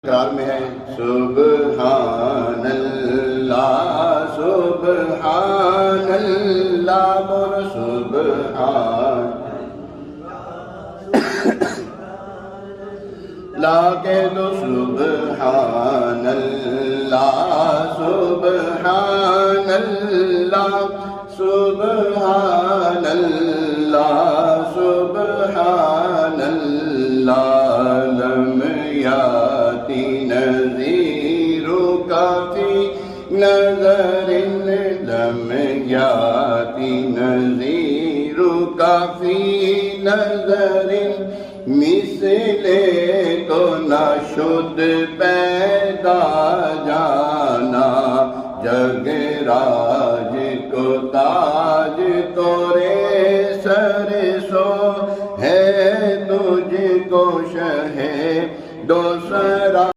اقرار میں ہے سبحان اللہ سبحان اللہ بولو سبحان لا کہہ دو سبحان اللہ سبحان اللہ سبحان اللہ سبحان اللہ لم یاتی نذیر فی نظر لم یاتی نذیر فی نظر مثل تو نہ شد پیدا